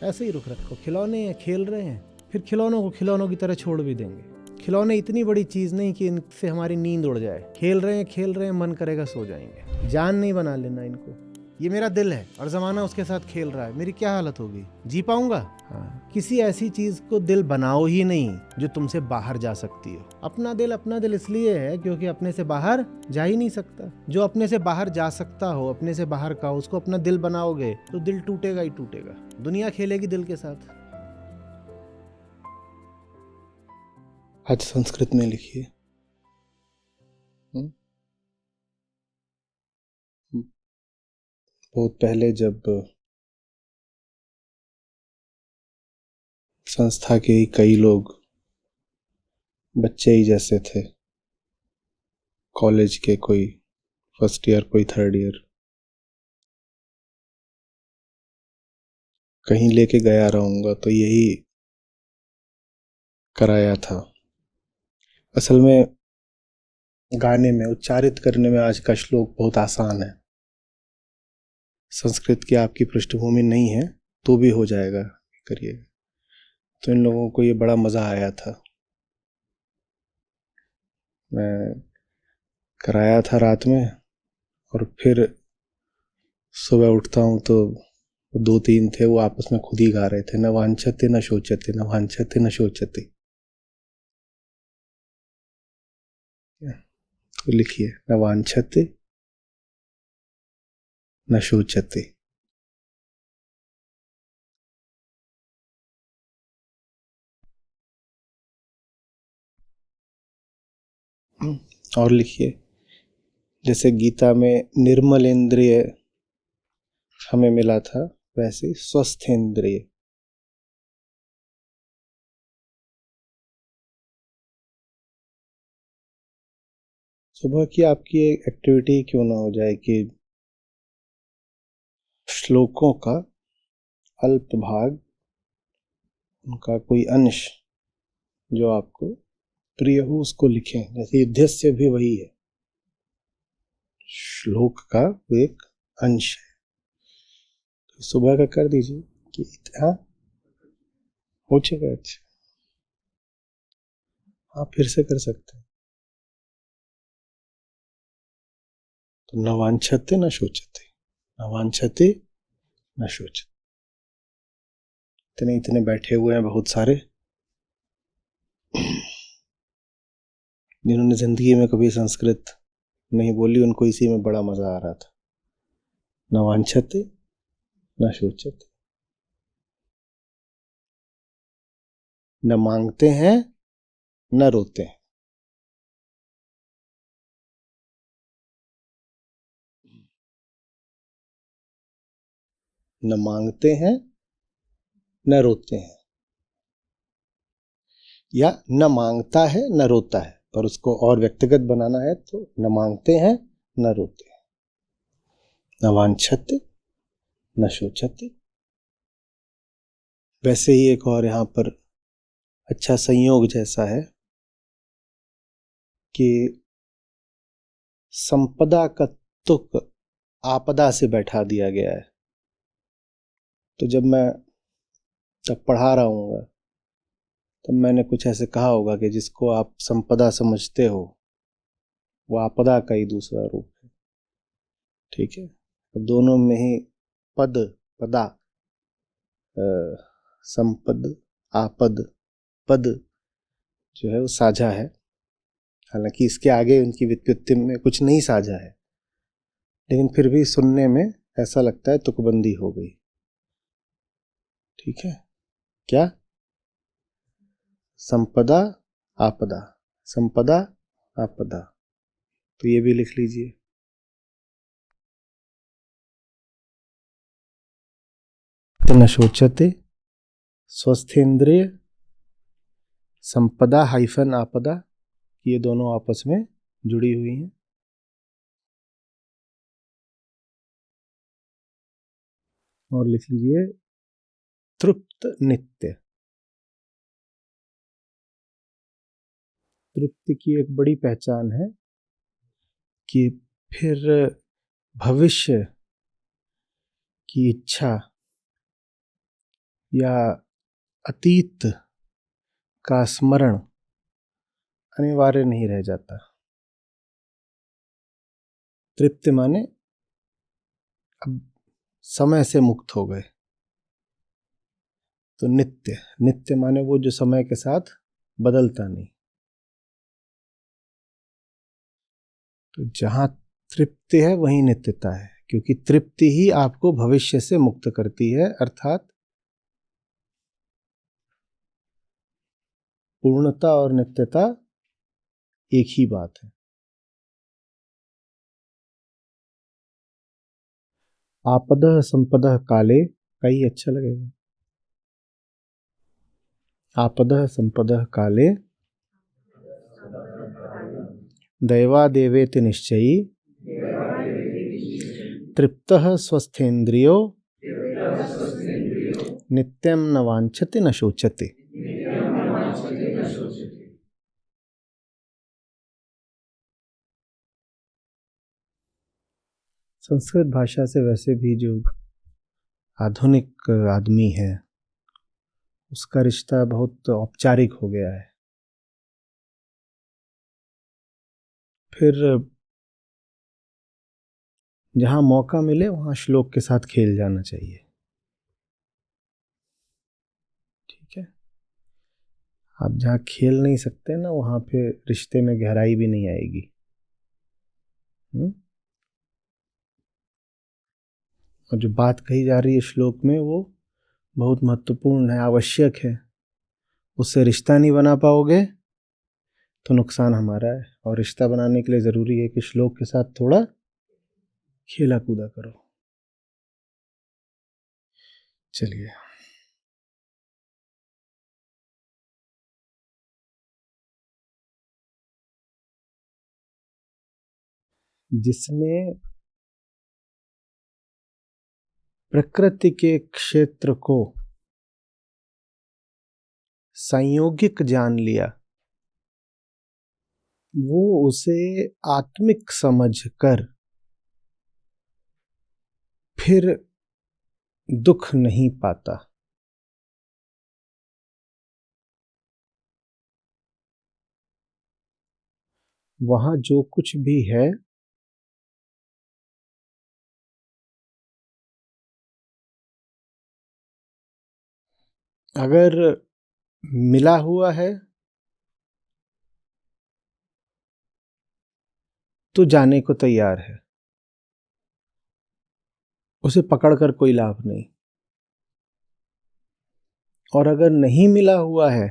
ऐसे ही रुख रखो। खिलौने हैं, खेल रहे हैं, फिर खिलौनों को खिलौनों की तरह छोड़ भी देंगे। खिलौने इतनी बड़ी चीज़ नहीं कि इनसे हमारी नींद उड़ जाए। खेल रहे हैं, मन करेगा सो जाएंगे। जान नहीं बना लेना इनको। ये मेरा दिल है और ज़माना उसके साथ खेल रहा है, मेरी क्या हालत होगी? जी पाऊंगा? हाँ। किसी ऐसी चीज़ को दिल बनाओ ही नहीं जो तुमसे बाहर जा सकती हो। अपना दिल इसलिए है क्योंकि अपने से बाहर जा ही नहीं सकता। जो अपने से बाहर जा सकता हो, अपने से बाहर का, उसको अपना दिल बनाओगे तो दिल टूटेगा ही टूटेगा। दुनिया खेलेगी दिल के साथ। आज संस्कृत में लिखिए। बहुत पहले जब संस्था के ही कई लोग बच्चे ही जैसे थे, कॉलेज के कोई फर्स्ट ईयर, कोई थर्ड ईयर, कहीं लेके गया रहूंगा तो यही कराया था। असल में गाने में उच्चारित करने में आज का श्लोक बहुत आसान है। संस्कृत की आपकी पृष्ठभूमि नहीं है तो भी हो जाएगा, करिएगा। तो इन लोगों को ये बड़ा मजा आया था। मैं कराया था रात में और फिर सुबह उठता हूँ तो 2-3 थे, वो आपस में खुद ही गा रहे थे, न वांछते न शोचते, न वांछते न शोचते। तो लिखिए, न वांछते न शोचते। और लिखिए, जैसे गीता में निर्मल इंद्रिय हमें मिला था, वैसे स्वस्थ इंद्रिय। सुबह की आपकी एक एक्टिविटी क्यों ना हो जाए कि श्लोकों का अल्प भाग, उनका कोई अंश जो आपको प्रिय हो उसको लिखें। जैसे युद्धस्य भी वही है, श्लोक का वो एक अंश है। तो सुबह का कर दीजिए कि हाँ हो जाएगा। अच्छा, आप फिर से कर सकते हैं। तो न वांछते न शोचते, न वांछते न शोचते। इतने इतने बैठे हुए हैं बहुत सारे, जिन्होंने जिंदगी में कभी संस्कृत नहीं बोली, उनको इसी में बड़ा मजा आ रहा था। न वांछते न शोचते। न मांगते हैं न रोते हैं। न मांगते हैं न रोते हैं, या न मांगता है न रोता है, पर उसको और व्यक्तिगत बनाना है तो न मांगते हैं न रोते हैं। न वांछते न शोचते। वैसे ही एक और यहाँ पर अच्छा संयोग जैसा है कि संपदा का तुक आपदा से बैठा दिया गया है। तो जब मैं तब पढ़ा रहा हूँगा तब मैंने कुछ ऐसे कहा होगा कि जिसको आप संपदा समझते हो वो आपदा का ही दूसरा रूप है। ठीक है, अब दोनों में ही पद, पदा, संपद, आपद, पद जो है वो साझा है। हालांकि इसके आगे उनकी व्युत्पत्ति में कुछ नहीं साझा है, लेकिन फिर भी सुनने में ऐसा लगता है तुकबंदी हो गई। ठीक है, क्या? संपदा आपदा, संपदा आपदा। तो ये भी लिख लीजिए। न शोचते, स्वस्थेंद्रिय, संपदा हाइफन आपदा, ये दोनों आपस में जुड़ी हुई हैं। और लिख लीजिए तृप्त नित्य। तृप्ति की एक बड़ी पहचान है कि फिर भविष्य की इच्छा या अतीत का स्मरण अनिवार्य नहीं रह जाता। तृप्ति माने अब समय से मुक्त हो गए। तो नित्य, नित्य माने वो जो समय के साथ बदलता नहीं। तो जहां तृप्ति है वहीं नित्यता है, क्योंकि तृप्ति ही आपको भविष्य से मुक्त करती है, अर्थात पूर्णता और नित्यता एक ही बात है। आपदः संपदः काले, कई अच्छा लगेगा। आपदः संपदः काले दैवादेवेति निश्चयी तृप्तः स्वस्थेन्द्रियो नित्यं न वांछति न शोचति। संस्कृत भाषा से वैसे भी जो आधुनिक आदमी है उसका रिश्ता बहुत औपचारिक हो गया है। फिर जहां मौका मिले वहां श्लोक के साथ खेल जाना चाहिए। ठीक है, आप जहां खेल नहीं सकते ना वहां पे रिश्ते में गहराई भी नहीं आएगी। और जो बात कही जा रही है श्लोक में वो बहुत महत्वपूर्ण है, आवश्यक है। उससे रिश्ता नहीं बना पाओगे तो नुकसान हमारा है, और रिश्ता बनाने के लिए ज़रूरी है कि श्लोक के साथ थोड़ा खेला कूदा करो। चलिए, जिसने प्रकृति के क्षेत्र को संयोगिक जान लिया वो उसे आत्मिक समझकर फिर दुख नहीं पाता। वहां जो कुछ भी है अगर मिला हुआ है तो जाने को तैयार है, उसे पकड़कर कोई लाभ नहीं। और अगर नहीं मिला हुआ है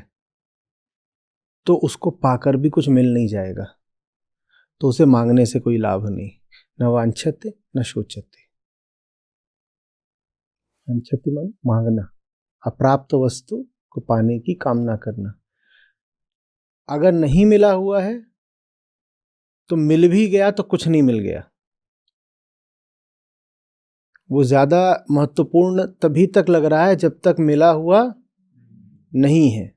तो उसको पाकर भी कुछ मिल नहीं जाएगा, तो उसे मांगने से कोई लाभ नहीं। न वांछते न शोचते। वांछते मन मांगना, अप्राप्त वस्तु को पाने की कामना करना। अगर नहीं मिला हुआ है तो मिल भी गया तो कुछ नहीं मिल गया। वो ज्यादा महत्वपूर्ण तभी तक लग रहा है जब तक मिला हुआ नहीं है।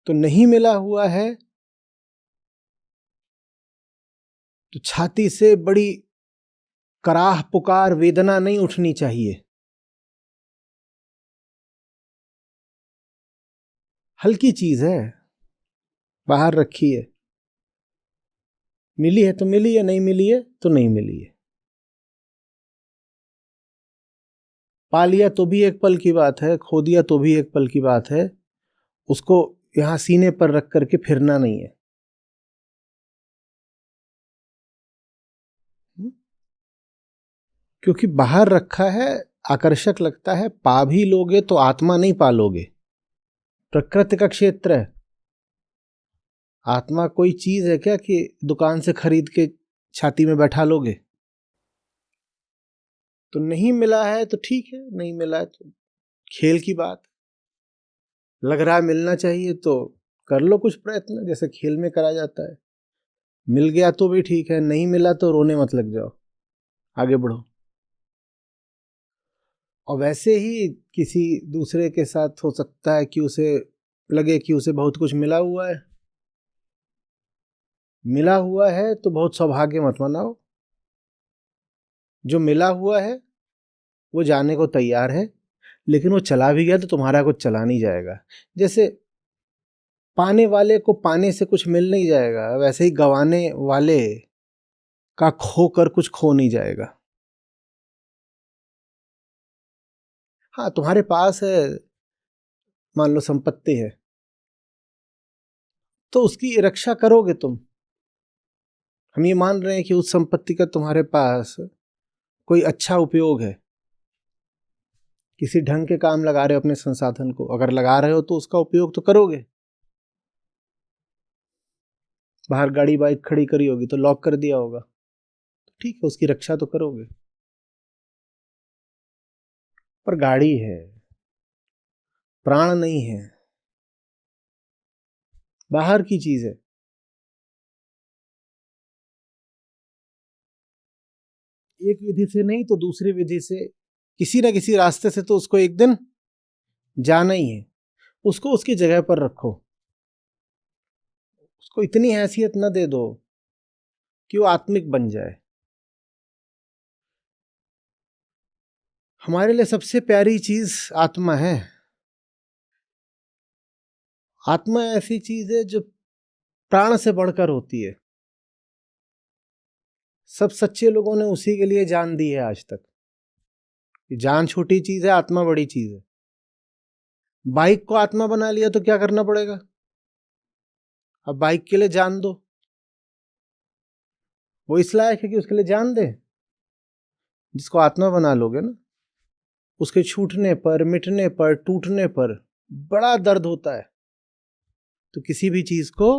तो नहीं मिला हुआ है तो छाती से बड़ी कराह पुकार वेदना नहीं उठनी चाहिए। हल्की चीज है, बाहर रखी है। मिली है तो मिली है, नहीं मिली है तो नहीं मिली है। पा लिया तो भी एक पल की बात है, खो दिया तो भी एक पल की बात है। उसको यहां सीने पर रख करके फिरना नहीं है। क्योंकि बाहर रखा है, आकर्षक लगता है, पा भी लोगे तो आत्मा नहीं पालोगे। प्रकृति का क्षेत्र है। आत्मा कोई चीज है क्या कि दुकान से खरीद के छाती में बैठा लोगे? तो नहीं मिला है तो ठीक है, नहीं मिला है तो खेल की बात। लग रहा है मिलना चाहिए तो कर लो कुछ प्रयत्न, जैसे खेल में करा जाता है। मिल गया तो भी ठीक है, नहीं मिला तो रोने मत लग जाओ, आगे बढ़ो। और वैसे ही किसी दूसरे के साथ हो सकता है कि उसे लगे कि उसे बहुत कुछ मिला हुआ है। मिला हुआ है तो बहुत सौभाग्य मत मनाओ, जो मिला हुआ है वो जाने को तैयार है, लेकिन वो चला भी गया तो तुम्हारा कुछ चला नहीं जाएगा। जैसे पाने वाले को पाने से कुछ मिल नहीं जाएगा, वैसे ही गंवाने वाले का खोकर कुछ खो नहीं जाएगा। हाँ, तुम्हारे पास है, मान लो संपत्ति है, तो उसकी रक्षा करोगे तुम। हम ये मान रहे हैं कि उस संपत्ति का तुम्हारे पास कोई अच्छा उपयोग है, किसी ढंग के काम लगा रहे हो अपने संसाधन को। अगर लगा रहे हो तो उसका उपयोग तो करोगे। बाहर गाड़ी बाइक खड़ी करी होगी तो लॉक कर दिया होगा, तो ठीक है, उसकी रक्षा तो करोगे। पर गाड़ी है, प्राण नहीं है, बाहर की चीज है। एक विधि से नहीं तो दूसरी विधि से, किसी ना किसी रास्ते से तो उसको एक दिन जाना ही है। उसको उसकी जगह पर रखो, उसको इतनी हैसियत न दे दो कि वो आत्मिक बन जाए। हमारे लिए सबसे प्यारी चीज आत्मा है। आत्मा ऐसी चीज है जो प्राण से बढ़कर होती है। सब सच्चे लोगों ने उसी के लिए जान दी है आज तक। जान छोटी चीज है, आत्मा बड़ी चीज है। बाइक को आत्मा बना लिया तो क्या करना पड़ेगा? अब बाइक के लिए जान दो, वो इस लायक है कि उसके लिए जान दे। जिसको आत्मा बना लोगे ना, उसके छूटने पर, मिटने पर, टूटने पर बड़ा दर्द होता है। तो किसी भी चीज को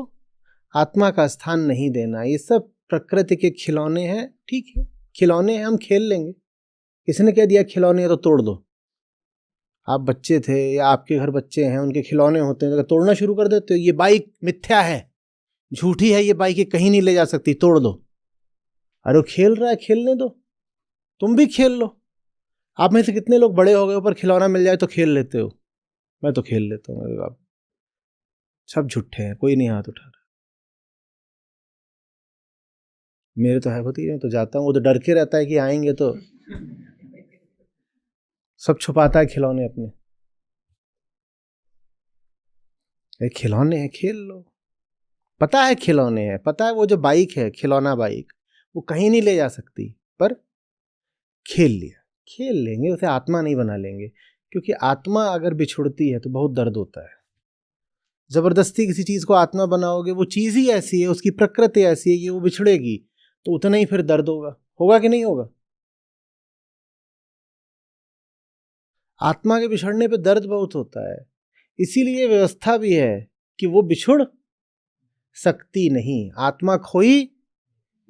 आत्मा का स्थान नहीं देना। ये सब प्रकृति के खिलौने हैं, ठीक है, खिलौने हैं, हम खेल लेंगे। किसने कह दिया खिलौने हैं तो तोड़ दो? आप बच्चे थे या आपके घर बच्चे हैं, उनके खिलौने होते हैं तो तोड़ना शुरू कर देते हो। ये बाइक मिथ्या है, झूठी है, ये बाइक ये कहीं नहीं ले जा सकती, तोड़ दो। अरे वो खेल रहा है, खेलने दो, तुम भी खेल लो। आप में से कितने लोग बड़े हो गए ऊपर खिलौना मिल जाए तो खेल लेते हो? मैं तो खेल लेता हूँ। आप सब झूठे हैं, कोई नहीं हाथ उठा रहा। मेरे तो है भतीजे, मैं तो जाता हूँ, वो तो डर के रहता है कि आएंगे तो सब छुपाता है खिलौने अपने। ये खिलौने हैं, खेल लो। पता है खिलौने हैं, पता है वो जो बाइक है, खिलौना बाइक, वो कहीं नहीं ले जा सकती, पर खेल लिया। खेल लेंगे, उसे आत्मा नहीं बना लेंगे, क्योंकि आत्मा अगर बिछुड़ती है तो बहुत दर्द होता है। जबरदस्ती किसी चीज को आत्मा बनाओगे, वो चीज ही ऐसी है, उसकी प्रकृति ऐसी है कि वो बिछड़ेगी, तो उतना ही फिर दर्द होगा। होगा कि नहीं होगा? आत्मा के बिछड़ने पे दर्द बहुत होता है। इसीलिए व्यवस्था भी है कि वो बिछुड़ सकती नहीं, आत्मा खोई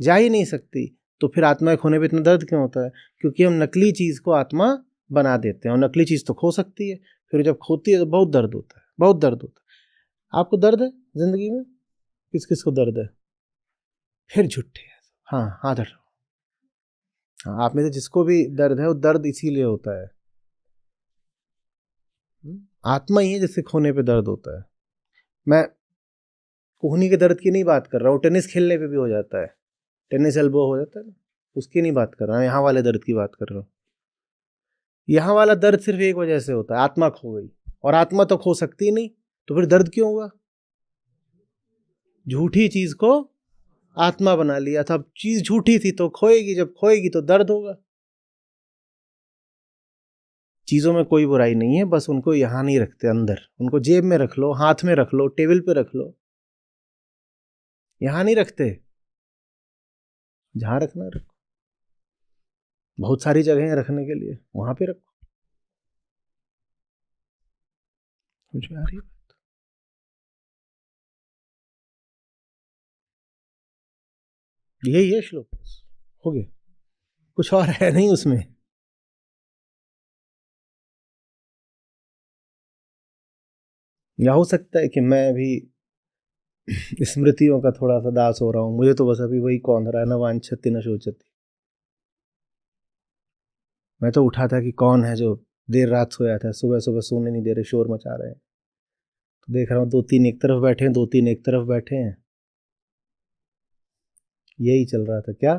जा ही नहीं सकती। तो फिर आत्मा खोने पे इतना दर्द क्यों होता है? क्योंकि हम नकली चीज को आत्मा बना देते हैं, और नकली चीज तो खो सकती है, फिर जब खोती है तो बहुत दर्द होता है, बहुत दर्द होता है। आपको दर्द है जिंदगी में? किस किस को दर्द है? फिर झूठे हैं। हाँ, हाथ हटाओ। हाँ, आप में से जिसको भी दर्द है वो दर्द इसीलिए होता है। आत्मा ही है जिससे खोने पे दर्द होता है। मैं कोहनी के दर्द की नहीं बात कर रहा हूँ, टेनिस खेलने पे भी हो जाता है, टेनिस एल्बो हो जाता है ना, उसकी नहीं बात कर रहा हूँ, यहाँ वाले दर्द की बात कर रहा हूँ। यहाँ वाला दर्द सिर्फ एक वजह से होता है, आत्मा खो गई, और आत्मा तो खो सकती नहीं, तो फिर दर्द क्यों हुआ? झूठी चीज को आत्मा बना लिया था। अब चीज झूठी थी तो खोएगी, जब खोएगी तो दर्द होगा। चीजों में कोई बुराई नहीं है, बस उनको यहां नहीं रखते, अंदर। उनको जेब में रख लो, हाथ में रख लो, टेबल पे रख लो, यहां नहीं रखते। जहां रखना रखो, बहुत सारी जगह है रखने के लिए, वहां पे रखो। समझ में आ रही है? यही है श्लोक, हो गया, कुछ और है नहीं उसमें। या हो सकता है कि मैं भी स्मृतियों का थोड़ा सा दास हो रहा हूं, मुझे तो बस अभी वही कौन रहा है, न वांछति न शोचति। मैं तो उठा था कि कौन है जो देर रात सोया था, सुबह सुबह सोने नहीं दे रहे, शोर मचा रहे हैं। तो देख रहा हूँ दो तीन एक तरफ बैठे हैं, दो तीन एक तरफ बैठे हैं, यही चल रहा था क्या?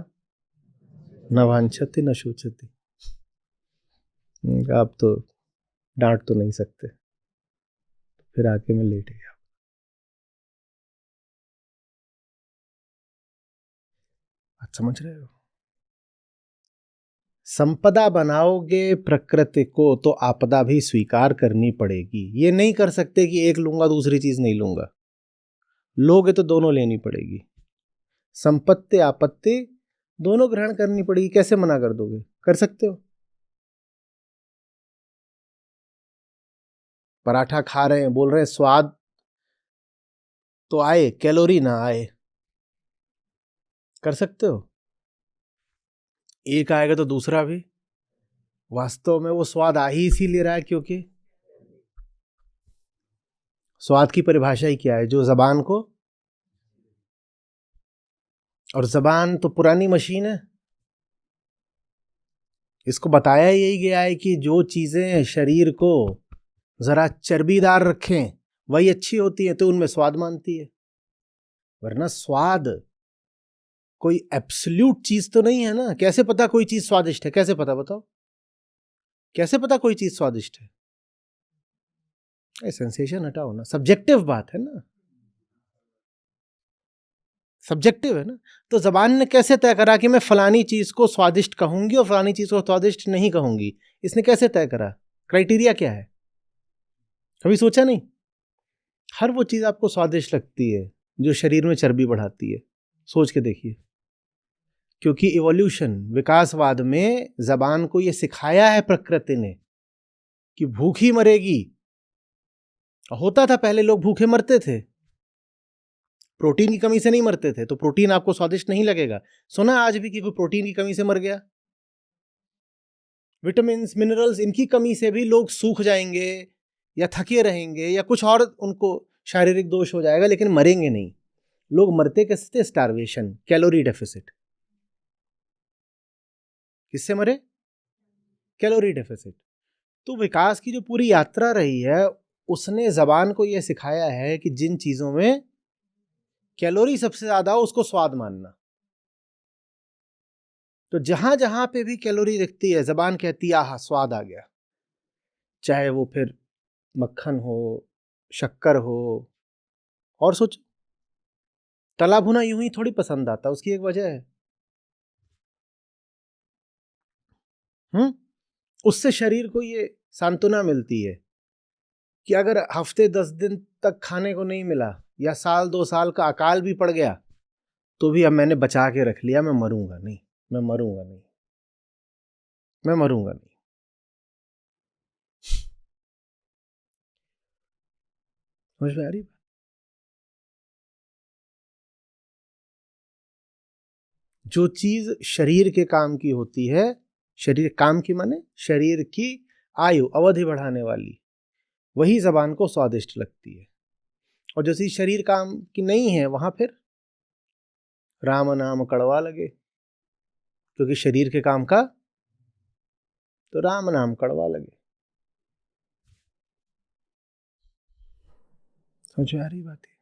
न वांछति न शोचति। आप तो डांट तो नहीं सकते, फिर आके मैं लेट गया। आप समझ रहे हो? संपदा बनाओगे प्रकृति को तो आपदा भी स्वीकार करनी पड़ेगी। ये नहीं कर सकते कि एक लूंगा दूसरी चीज नहीं लूंगा। लोगे तो दोनों लेनी पड़ेगी। संपत्ति आपत्ति दोनों ग्रहण करनी पड़ेगी। कैसे मना कर दोगे? कर सकते हो? पराठा खा रहे हैं, बोल रहे हैं स्वाद तो आए, कैलोरी ना आए। कर सकते हो? एक आएगा तो दूसरा भी। वास्तव में वो स्वाद आ ही इसीलिए रहा है क्योंकि स्वाद की परिभाषा ही क्या है? जो जबान को, और जबान तो पुरानी मशीन है। इसको बताया यही गया है कि जो चीजें शरीर को जरा चर्बीदार रखें वही अच्छी होती है, तो उनमें स्वाद मानती है। वरना स्वाद कोई एब्सोल्यूट चीज तो नहीं है ना। कैसे पता कोई चीज स्वादिष्ट है? कैसे पता? बताओ, कैसे पता कोई चीज स्वादिष्ट है? सेंसेशन हटाओ ना, सब्जेक्टिव बात है ना, सब्जेक्टिव है ना। तो जबान ने कैसे तय करा कि मैं फलानी चीज को स्वादिष्ट कहूंगी और फलानी चीज को स्वादिष्ट नहीं कहूंगी? इसने कैसे तय करा? क्राइटेरिया क्या है? कभी सोचा नहीं? हर वो चीज आपको स्वादिष्ट लगती है जो शरीर में चर्बी बढ़ाती है। सोच के देखिए। क्योंकि इवोल्यूशन, विकासवाद में जबान को यह सिखाया है प्रकृति ने कि भूखी मरेगी। होता था पहले, लोग भूखे मरते थे, प्रोटीन की कमी से नहीं मरते थे। तो प्रोटीन आपको स्वादिष्ट नहीं लगेगा। सुना आज भी कि कोई प्रोटीन की कमी से मर गया? विटामिन मिनरल्स इनकी कमी से भी लोग सूख जाएंगे या थके रहेंगे या कुछ और उनको शारीरिक दोष हो जाएगा, लेकिन मरेंगे नहीं। लोग मरते कैसे थे? Starvation, calorie deficit. किससे मरे? Calorie deficit. तो विकास की जो पूरी यात्रा रही है उसने जबान को यह सिखाया है कि जिन चीजों में कैलोरी सबसे ज्यादा हो उसको स्वाद मानना। तो जहां जहां पे भी कैलोरी दिखती है जबान कहती है आहा स्वाद आ गया। चाहे वो फिर मक्खन हो, शक्कर हो। और सोचो, तला भुना यूं ही थोड़ी पसंद आता, उसकी एक वजह है। उससे शरीर को ये सांत्वना मिलती है कि अगर हफ्ते 10 दिन तक खाने को नहीं मिला या साल 2 साल का अकाल भी पड़ गया तो भी अब मैंने बचा के रख लिया। मैं मरूंगा नहीं, मैं मरूंगा नहीं, मैं मरूंगा नहीं। समझ में आ रही? जो चीज शरीर के काम की होती है, शरीर काम की माने शरीर की आयु अवधि बढ़ाने वाली, वही जबान को स्वादिष्ट लगती है। और जो चीज शरीर काम की नहीं है वहां फिर राम नाम कड़वा लगे। क्योंकि शरीर के काम का तो राम नाम कड़वा लगे। समझ में आ रही बात है?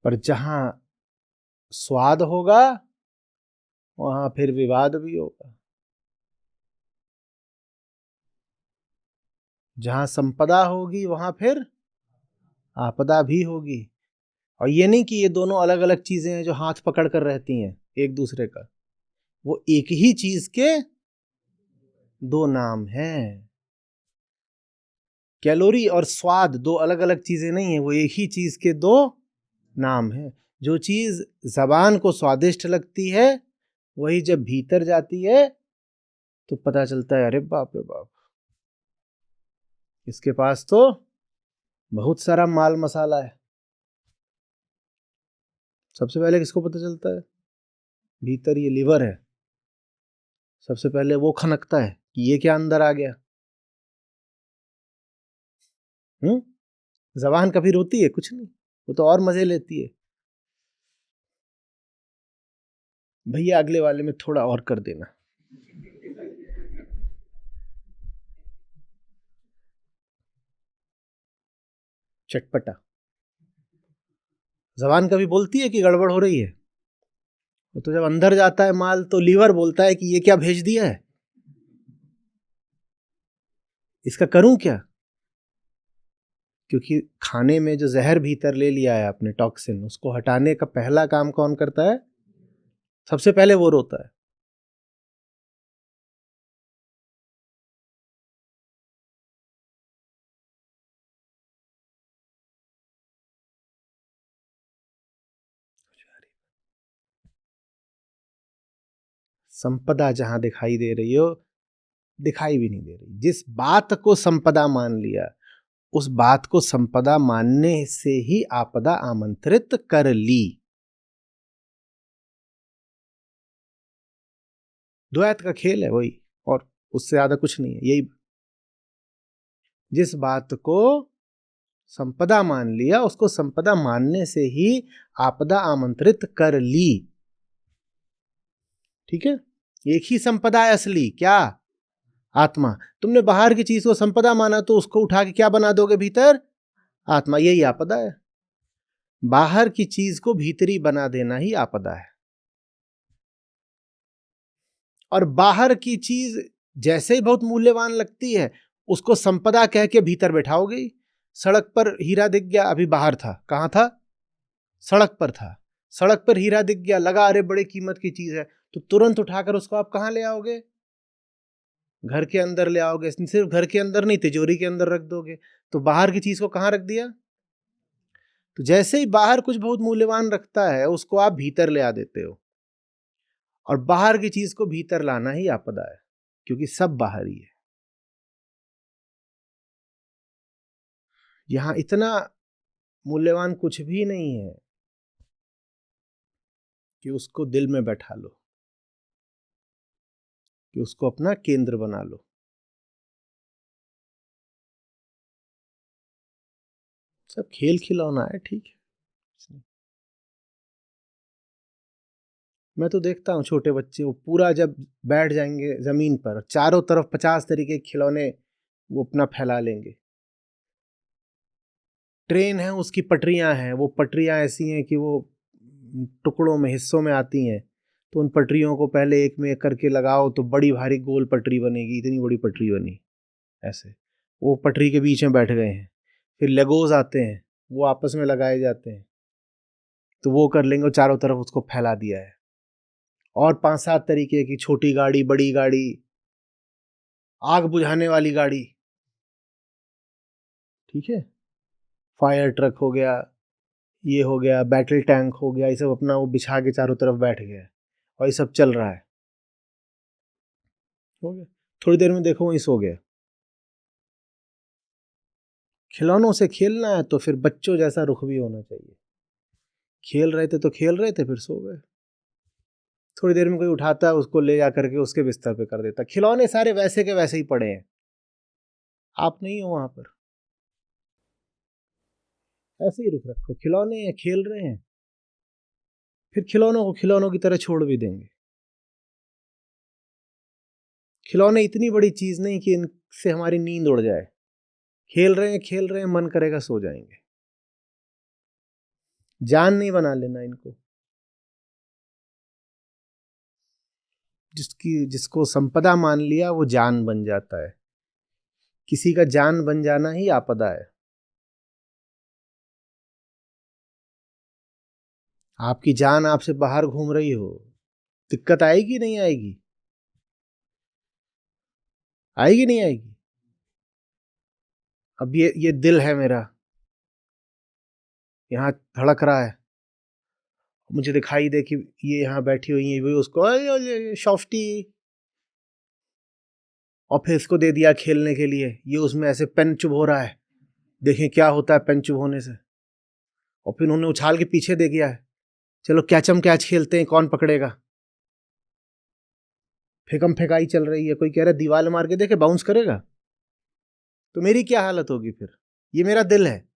पर जहां स्वाद होगा वहां फिर विवाद भी होगा। जहां संपदा होगी वहां फिर आपदा भी होगी। और ये नहीं कि ये दोनों अलग अलग चीजें हैं जो हाथ पकड़ कर रहती हैं एक दूसरे का। वो एक ही चीज के दो नाम हैं। कैलोरी और स्वाद दो अलग अलग चीजें नहीं है, वो एक ही चीज के दो नाम हैं। जो चीज जबान को स्वादिष्ट लगती है वही जब भीतर जाती है तो पता चलता है अरे बाप रे बाप, इसके पास तो बहुत सारा माल मसाला है। सबसे पहले किसको पता चलता है? भीतर ये लिवर है, सबसे पहले वो खनकता है कि ये क्या अंदर आ गया। जबान कभी रोती है? कुछ नहीं, वो तो और मजे लेती है। भैया अगले वाले में थोड़ा और कर देना। चटपटा। जबान कभी बोलती है कि गड़बड़ हो रही है? तो जब अंदर जाता है माल तो लीवर बोलता है कि ये क्या भेज दिया है, इसका करूं क्या। क्योंकि खाने में जो जहर भीतर ले लिया है आपने, टॉक्सिन, उसको हटाने का पहला काम कौन करता है? सबसे पहले वो रोता है। संपदा जहां दिखाई दे रही हो, दिखाई भी नहीं दे रही। जिस बात को संपदा मान लिया, उस बात को संपदा मानने से ही आपदा आमंत्रित कर ली। द्वैत का खेल है वही, और उससे ज्यादा कुछ नहीं है। यही जिस बात को संपदा मान लिया, उसको संपदा मानने से ही आपदा आमंत्रित कर ली। ठीक है, एक ही संपदा है असली, क्या? आत्मा। तुमने बाहर की चीज को संपदा माना तो उसको उठा के क्या बना दोगे भीतर? आत्मा। यही आपदा है। बाहर की चीज को भीतरी बना देना ही आपदा है। और बाहर की चीज जैसे ही बहुत मूल्यवान लगती है, उसको संपदा कह के भीतर बैठाओगे। सड़क पर हीरा दिख गया, अभी बाहर था, कहां था? सड़क पर था। सड़क पर हीरा दिख गया, लगा अरे बड़े कीमत की चीज है, तो तुरंत उठाकर उसको आप कहां ले आओगे? घर के अंदर ले आओगे। सिर्फ घर के अंदर नहीं, तिजोरी के अंदर रख दोगे। तो बाहर की चीज को कहां रख दिया? तो जैसे ही बाहर कुछ बहुत मूल्यवान रखता है, उसको आप भीतर ले आ देते हो। और बाहर की चीज को भीतर लाना ही आपदा है, क्योंकि सब बाहर ही है। यहां इतना मूल्यवान कुछ भी नहीं है कि उसको दिल में बैठा लो, कि उसको अपना केंद्र बना लो। सब खेल खिलौना है, ठीक है। मैं तो देखता हूँ छोटे बच्चे, वो पूरा जब बैठ जाएंगे जमीन पर, चारों तरफ 50 तरीके के खिलौने वो अपना फैला लेंगे। ट्रेन है, उसकी पटरियां हैं, वो पटरियां ऐसी हैं कि वो टुकड़ों में, हिस्सों में आती हैं। तो उन पटरियों को पहले एक में एक करके लगाओ तो बड़ी भारी गोल पटरी बनेगी। इतनी बड़ी पटरी बनी ऐसे, वो पटरी के बीच में बैठ गए हैं। फिर लेगोज आते हैं, वो आपस में लगाए जाते हैं, तो वो कर लेंगे और चारों तरफ उसको फैला दिया है। और 5-7 तरीके की छोटी गाड़ी, बड़ी गाड़ी, आग बुझाने वाली गाड़ी, ठीक है, फायर ट्रक हो गया, ये हो गया, बैटल टैंक हो गया, ये सब अपना वो बिछा के चारों तरफ बैठ गया है और ये सब चल रहा है। हो गया, थोड़ी देर में देखो वहीं सो गया। खिलौनों से खेलना है तो फिर बच्चों जैसा रुख भी होना चाहिए। खेल रहे थे तो खेल रहे थे, फिर सो गए। थोड़ी देर में कोई उठाता है, उसको ले जा करके उसके बिस्तर पे कर देता। खिलौने सारे वैसे के वैसे ही पड़े हैं, आप नहीं हो वहां पर। ऐसे ही रुख रखो, खिलौने हैं, खेल रहे हैं, फिर खिलौनों को खिलौनों की तरह छोड़ भी देंगे। खिलौने इतनी बड़ी चीज नहीं कि इनसे हमारी नींद उड़ जाए। खेल रहे हैं, मन करेगा सो जाएंगे। जान नहीं बना लेना इनको। जिसको संपदा मान लिया वो जान बन जाता है। किसी का जान बन जाना ही आपदा है। आपकी जान आपसे बाहर घूम रही हो, दिक्कत आएगी नहीं आएगी? आएगी नहीं आएगी? अब ये दिल है मेरा, यहाँ धड़क रहा है, मुझे दिखाई दे कि ये यहाँ बैठी हुई है, वो उसको सॉफ्टी, और फिर इसको दे दिया खेलने के लिए। ये उसमें ऐसे पेन चुभ हो रहा है, देखें क्या होता है पेन चुभ होने से। और फिर उन्होंने उछाल के पीछे दे दिया है, चलो कैचम कैच खेलते हैं, कौन पकड़ेगा। फेकम फेकाई चल रही है, कोई कह रहा है दीवार मार के देखे बाउंस करेगा, तो मेरी क्या हालत होगी फिर? ये मेरा दिल है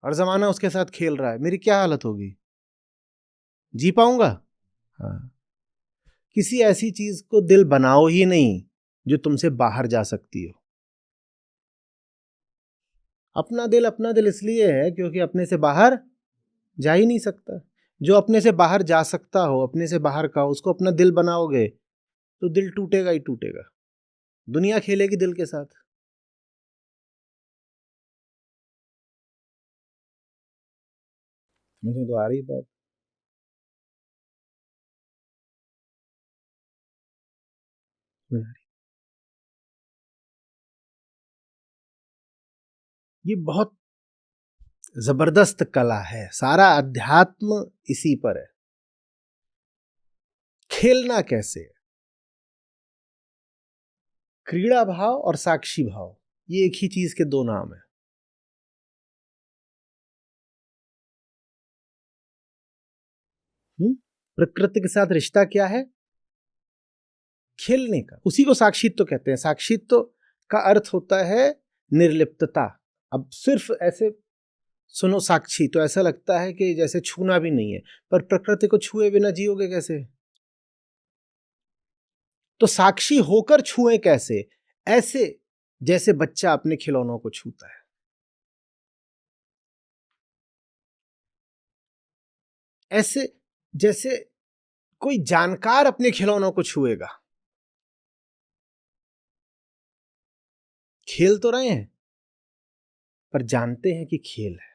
और जमाना उसके साथ खेल रहा है, मेरी क्या हालत होगी? जी पाऊंगा? हाँ। किसी ऐसी चीज को दिल बनाओ ही नहीं जो तुमसे बाहर जा सकती हो। अपना दिल इसलिए है क्योंकि अपने से बाहर जा ही नहीं सकता। जो अपने से बाहर जा सकता हो, अपने से बाहर का हो, उसको अपना दिल बनाओगे तो दिल टूटेगा ही टूटेगा। दुनिया खेलेगी दिल के साथ। मुझे तो आ रही बात। ये बहुत जबरदस्त कला है, सारा अध्यात्म इसी पर है। खेलना कैसे है? क्रीड़ा भाव और साक्षी भाव, ये एक ही चीज के दो नाम है। प्रकृति के साथ रिश्ता क्या है? खेलने का। उसी को साक्षित्व कहते हैं। साक्षित्व का अर्थ होता है निर्लिप्तता। अब सिर्फ ऐसे सुनो साक्षी तो ऐसा लगता है कि जैसे छूना भी नहीं है, पर प्रकृति को छुए बिना जियोगे कैसे? तो साक्षी होकर छुए कैसे? ऐसे जैसे बच्चा अपने खिलौनों को छूता है। ऐसे जैसे कोई जानकार अपने खिलौनों को छुएगा। खेल तो रहे हैं पर जानते हैं कि खेल है।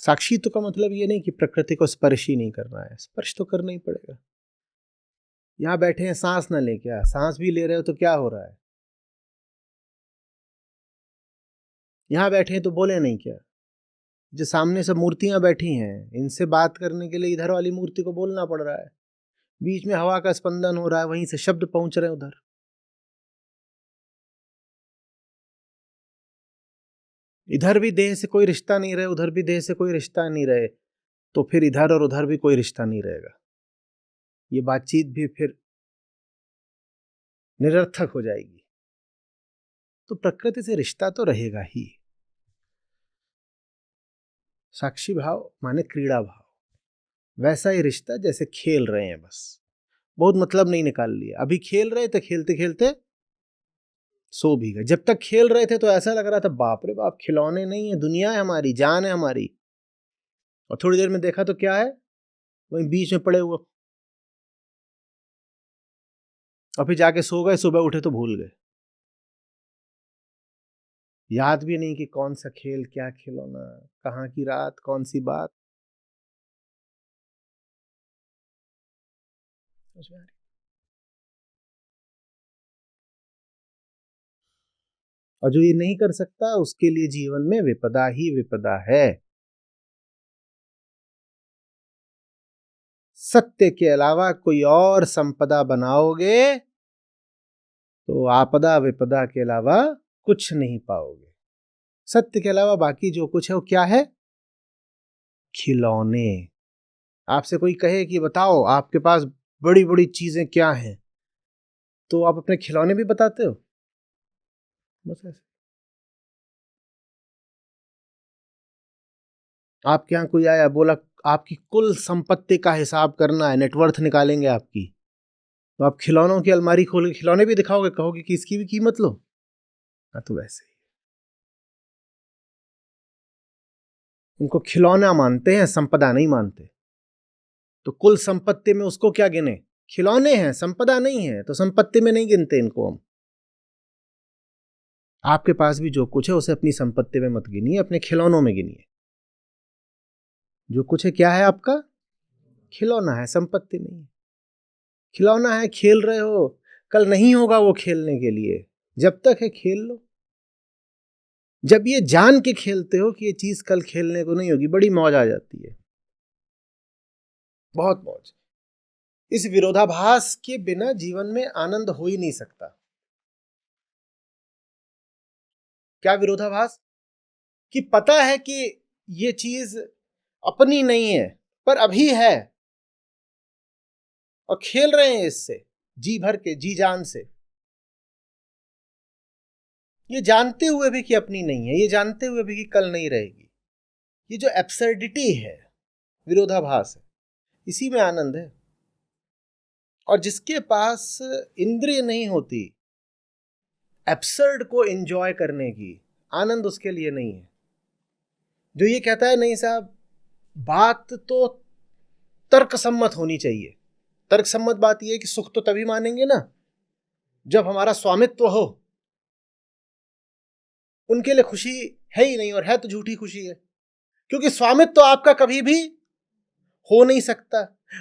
साक्षी तो का मतलब ये नहीं कि प्रकृति को स्पर्श ही नहीं करना है, स्पर्श तो करना ही पड़ेगा। यहां बैठे हैं, सांस ना ले, क्या सांस भी ले रहे हो तो क्या हो रहा है? यहां बैठे हैं तो बोले नहीं क्या? जो सामने सब मूर्तियां बैठी हैं, इनसे बात करने के लिए इधर वाली मूर्ति को बोलना पड़ रहा है। बीच में हवा का स्पंदन हो रहा है, वहीं से शब्द पहुंच रहे हैं उधर। इधर भी देह से कोई रिश्ता नहीं रहे, उधर भी देह से कोई रिश्ता नहीं रहे, तो फिर इधर और उधर भी कोई रिश्ता नहीं रहेगा। ये बातचीत भी फिर निरर्थक हो जाएगी। तो प्रकृति से रिश्ता तो रहेगा ही। साक्षी भाव माने क्रीड़ा भाव। वैसा ही रिश्ता जैसे खेल रहे हैं, बस बहुत मतलब नहीं निकाल लिया। अभी खेल रहे थे, खेलते खेलते सो भी गए। जब तक खेल रहे थे तो ऐसा लग रहा था बाप रे बाप, खिलौने नहीं है, दुनिया है हमारी, जान है हमारी। और थोड़ी देर में देखा तो क्या है, वहीं बीच में पड़े हुए। और फिर जाके सो गए, सुबह उठे तो भूल गए। याद भी नहीं कि कौन सा खेल, क्या खिलौना, कहाँ की रात, कौन सी बात। और जो ये नहीं कर सकता उसके लिए जीवन में विपदा ही विपदा है। सत्य के अलावा कोई और संपदा बनाओगे तो आपदा विपदा के अलावा कुछ नहीं पाओगे। सत्य के अलावा बाकी जो कुछ है वो क्या है? खिलौने। आपसे कोई कहे कि बताओ आपके पास बड़ी बड़ी चीजें क्या हैं, तो आप अपने खिलौने भी बताते हो। बस ऐसे। आपके यहाँ कोई आया, बोला आपकी कुल संपत्ति का हिसाब करना है, नेटवर्थ निकालेंगे आपकी, तो आप खिलौनों की अलमारी खोल के खिलौने भी दिखाओगे, कहोगे कि इसकी भी कीमत लो। हाँ, तो वैसे ही उनको खिलौना मानते हैं, संपदा नहीं मानते। तो कुल संपत्ति में उसको क्या गिने? खिलौने हैं, संपदा नहीं है, तो संपत्ति में नहीं गिनते इनको हम। आपके पास भी जो कुछ है उसे अपनी संपत्ति में मत गिनिए, अपने खिलौनों में गिनिए। जो कुछ है क्या है आपका? खिलौना है, संपत्ति नहीं है। खिलौना है, खेल रहे हो, कल नहीं होगा वो खेलने के लिए, जब तक है खेल लो। जब ये जान के खेलते हो कि ये चीज कल खेलने को नहीं होगी, बड़ी मौज आ जाती है, बहुत मौज। इस विरोधाभास के बिना जीवन में आनंद हो ही नहीं सकता। क्या विरोधाभास? कि पता है कि ये चीज अपनी नहीं है पर अभी है, और खेल रहे हैं इससे जी भर के, जी जान से। ये जानते हुए भी कि अपनी नहीं है, ये जानते हुए भी कि कल नहीं रहेगी। ये जो एब्सर्डिटी है, विरोधाभास है, इसी में आनंद है। और जिसके पास इंद्रिय नहीं होती एब्सर्ड को एंजॉय करने की, आनंद उसके लिए नहीं है। जो ये कहता है नहीं साहब, बात तो तर्कसम्मत होनी चाहिए। तर्कसम्मत बात यह है कि सुख तो तभी मानेंगे ना जब हमारा स्वामित्व हो। उनके लिए खुशी है ही नहीं, और है तो झूठी खुशी है, क्योंकि स्वामित्व तो आपका कभी भी हो नहीं सकता।